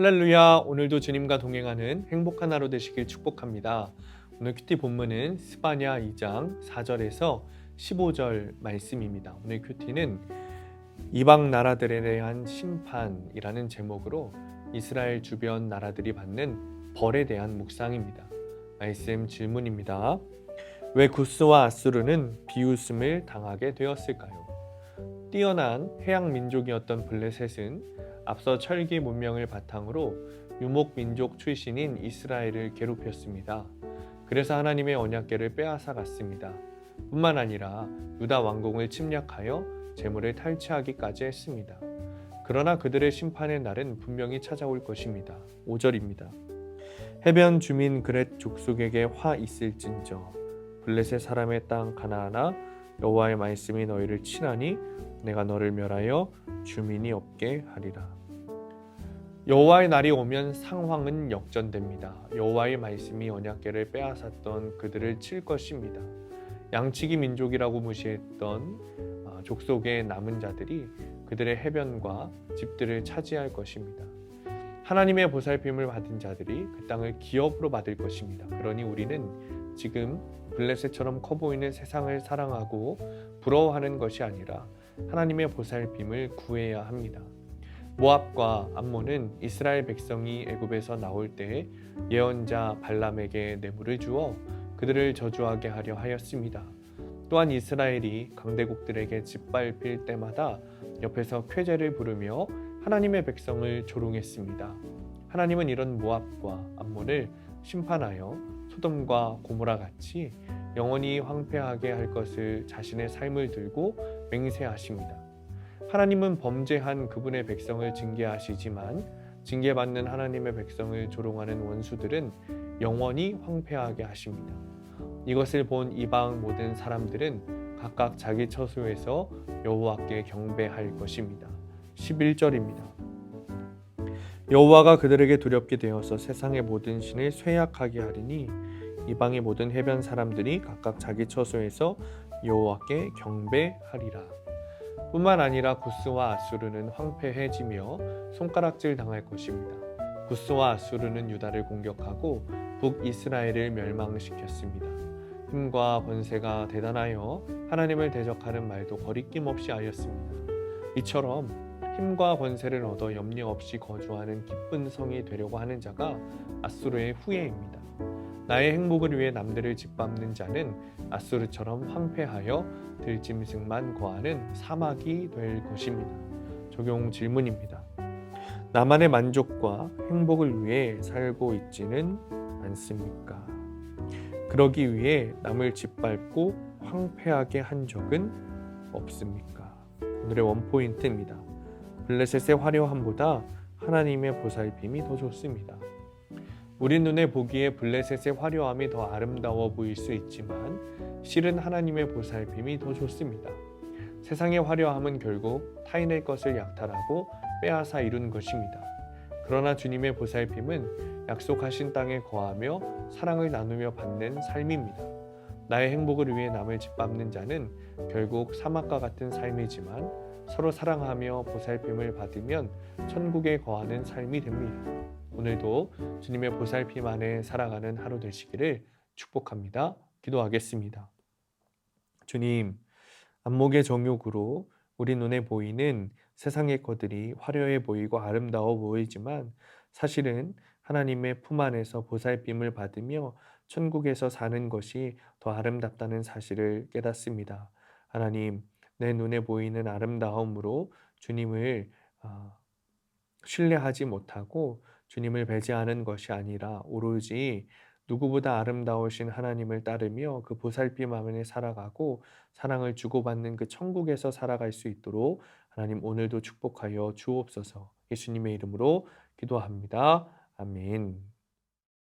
할렐루야, 오늘도 주님과 동행하는 행복한 하루 되시길 축복합니다. 오늘 큐티 본문은 스바냐 2장 4절에서 15절 말씀입니다. 오늘 큐티는 이방 나라들에 대한 심판이라는 제목으로 이스라엘 주변 나라들이 받는 벌에 대한 묵상입니다. 말씀 질문입니다. 왜 구스와 아수르는 비웃음을 당하게 되었을까요? 뛰어난 해양 민족이었던 블레셋은 앞서 철기 문명을 바탕으로 유목 민족 출신인 이스라엘을 괴롭혔습니다. 그래서 하나님의 언약궤를 빼앗아 갔습니다. 뿐만 아니라 유다 왕궁을 침략하여 재물을 탈취하기까지 했습니다. 그러나 그들의 심판의 날은 분명히 찾아올 것입니다. 5절입니다. 해변 주민 그렛 족속에게 화 있을진저 블레셋 사람의 땅 가나안아 여호와의 말씀이 너희를 치나니 내가 너를 멸하여 주민이 없게 하리라. 여호와의 날이 오면 상황은 역전됩니다. 여호와의 말씀이 언약궤를 빼앗았던 그들을 칠 것입니다. 양치기 민족이라고 무시했던 족속의 남은 자들이 그들의 해변과 집들을 차지할 것입니다. 하나님의 보살핌을 받은 자들이 그 땅을 기업으로 받을 것입니다. 그러니 우리는 지금 블레셋처럼 커 보이는 세상을 사랑하고 부러워하는 것이 아니라 하나님의 보살핌을 구해야 합니다. 모압과 암몬은 이스라엘 백성이 애굽에서 나올 때 예언자 발람에게 뇌물을 주어 그들을 저주하게 하려 하였습니다. 또한 이스라엘이 강대국들에게 짓밟힐 때마다 옆에서 쾌제를 부르며 하나님의 백성을 조롱했습니다. 하나님은 이런 모압과 암몬을 심판하여 소돔과 고모라 같이 영원히 황폐하게 할 것을 자신의 삶을 들고 맹세하십니다. 하나님은 범죄한 그분의 백성을 징계하시지만 징계받는 하나님의 백성을 조롱하는 원수들은 영원히 황폐하게 하십니다. 이것을 본 이방 모든 사람들은 각각 자기 처소에서 여호와께 경배할 것입니다. 11절입니다. 여호와가 그들에게 두렵게 되어서 세상의 모든 신을 쇠약하게 하리니 이방의 모든 해변 사람들이 각각 자기 처소에서 여호와께 경배하리라. 뿐만 아니라 구스와 아수르는 황폐해지며 손가락질 당할 것입니다. 구스와 아수르는 유다를 공격하고 북이스라엘을 멸망시켰습니다. 힘과 권세가 대단하여 하나님을 대적하는 말도 거리낌 없이 하였습니다. 이처럼 힘과 권세를 얻어 염려 없이 거주하는 기쁜 성이 되려고 하는 자가 아수르의 후예입니다. 나의 행복을 위해 남들을 짓밟는 자는 아수르처럼 황폐하여 들짐승만 거하는 사막이 될 것입니다. 적용 질문입니다. 나만의 만족과 행복을 위해 살고 있지는 않습니까? 그러기 위해 남을 짓밟고 황폐하게 한 적은 없습니까? 오늘의 원포인트입니다. 블레셋의 화려함보다 하나님의 보살핌이 더 좋습니다. 우리 눈에 보기에 블레셋의 화려함이 더 아름다워 보일 수 있지만 실은 하나님의 보살핌이 더 좋습니다. 세상의 화려함은 결국 타인의 것을 약탈하고 빼앗아 이룬 것입니다. 그러나 주님의 보살핌은 약속하신 땅에 거하며 사랑을 나누며 받는 삶입니다. 나의 행복을 위해 남을 짓밟는 자는 결국 사막과 같은 삶이지만 서로 사랑하며 보살핌을 받으면 천국에 거하는 삶이 됩니다. 오늘도 주님의 보살핌 안에 살아가는 하루 되시기를 축복합니다. 기도하겠습니다. 주님, 안목의 정욕으로 우리 눈에 보이는 세상의 것들이 화려해 보이고 아름다워 보이지만 사실은 하나님의 품 안에서 보살핌을 받으며 천국에서 사는 것이 더 아름답다는 사실을 깨닫습니다. 하나님, 내 눈에 보이는 아름다움으로 주님을 신뢰하지 못하고 주님을 배제하는 것이 아니라 오로지 누구보다 아름다우신 하나님을 따르며 그 보살핌 안에 살아가고 사랑을 주고받는 그 천국에서 살아갈 수 있도록 하나님 오늘도 축복하여 주옵소서. 예수님의 이름으로 기도합니다. 아멘.